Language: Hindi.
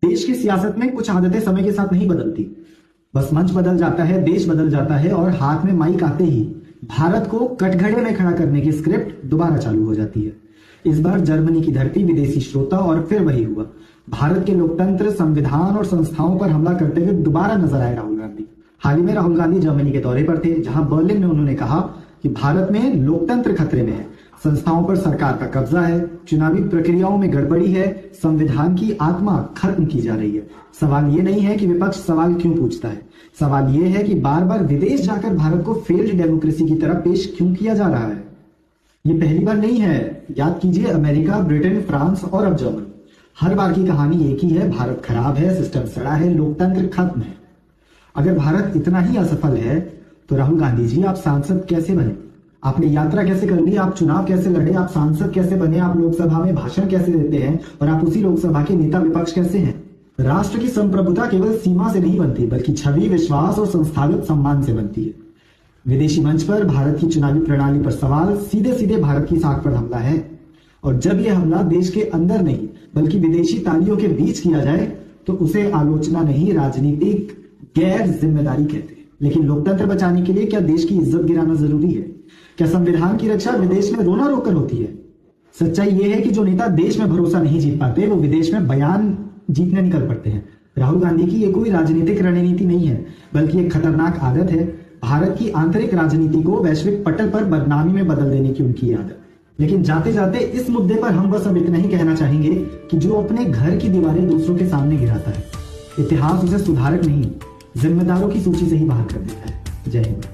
देश की सियासत में कुछ आदतें समय के साथ नहीं बदलती। बस मंच बदल जाता है, देश बदल जाता है और हाथ में माइक आते ही भारत को कटघरे में खड़ा करने की स्क्रिप्ट दोबारा चालू हो जाती है। इस बार जर्मनी की धरती, विदेशी श्रोता और फिर वही हुआ। भारत के लोकतंत्र, संविधान और संस्थाओं पर हमला करते हुए दोबारा नजर आए राहुल गांधी। हाल ही में राहुल गांधी जर्मनी के दौरे पर थे, जहां बर्लिन में उन्होंने कहा कि भारत में लोकतंत्र खतरे में है, संस्थाओं पर सरकार का कब्जा है, चुनावी प्रक्रियाओं में गड़बड़ी है, संविधान की आत्मा खत्म की जा रही है। सवाल ये नहीं है कि विपक्ष सवाल क्यों पूछता है, सवाल ये है कि बार बार विदेश जाकर भारत को फेल्ड डेमोक्रेसी की तरह पेश क्यों किया जा रहा है। ये पहली बार नहीं है। याद कीजिए, अमेरिका, ब्रिटेन, फ्रांस और अब जर्मनी, हर बार की कहानी एक ही है। भारत खराब है, सिस्टम सड़ा है, लोकतंत्र खत्म है। अगर भारत इतना ही असफल है तो राहुल गांधी जी, आप सांसद कैसे बने? आपने यात्रा कैसे कर ली? आप चुनाव कैसे लड़े? आप सांसद कैसे बने? आप लोकसभा में भाषण कैसे देते हैं और आप उसी लोकसभा के नेता विपक्ष कैसे हैं? राष्ट्र की संप्रभुता केवल सीमा से नहीं बनती, बल्कि छवि, विश्वास और संस्थागत सम्मान से बनती है। विदेशी मंच पर भारत की चुनावी प्रणाली पर सवाल सीधे सीधे भारत की साख पर हमला है। और जब यह हमला देश के अंदर नहीं बल्कि विदेशी तालियों के बीच किया जाए तो उसे आलोचना नहीं, राजनीतिक गैर जिम्मेदारी कहते हैं। लेकिन लोकतंत्र बचाने के लिए क्या देश की इज्जत गिराना जरूरी है? क्या संविधान की रक्षा विदेश में रोना रोकर होती है? सच्चाई यह है कि जो नेता देश में भरोसा नहीं जीत पाते, वो विदेश में बयान जीतने निकल पड़ते हैं। राहुल गांधी की ये कोई राजनीतिक रणनीति नहीं है, बल्कि एक खतरनाक आदत है। भारत की आंतरिक राजनीति को वैश्विक पटल पर बदनामी में बदल देने की उनकी आदत। लेकिन जाते जाते इस मुद्दे पर हम बस अब इतना ही कहना चाहेंगे कि जो अपने घर की दीवारें दूसरों के सामने गिराता है, इतिहास उसे सुधारक नहीं, जिम्मेदारों की सूची से ही बाहर कर देता है। जय हिंद।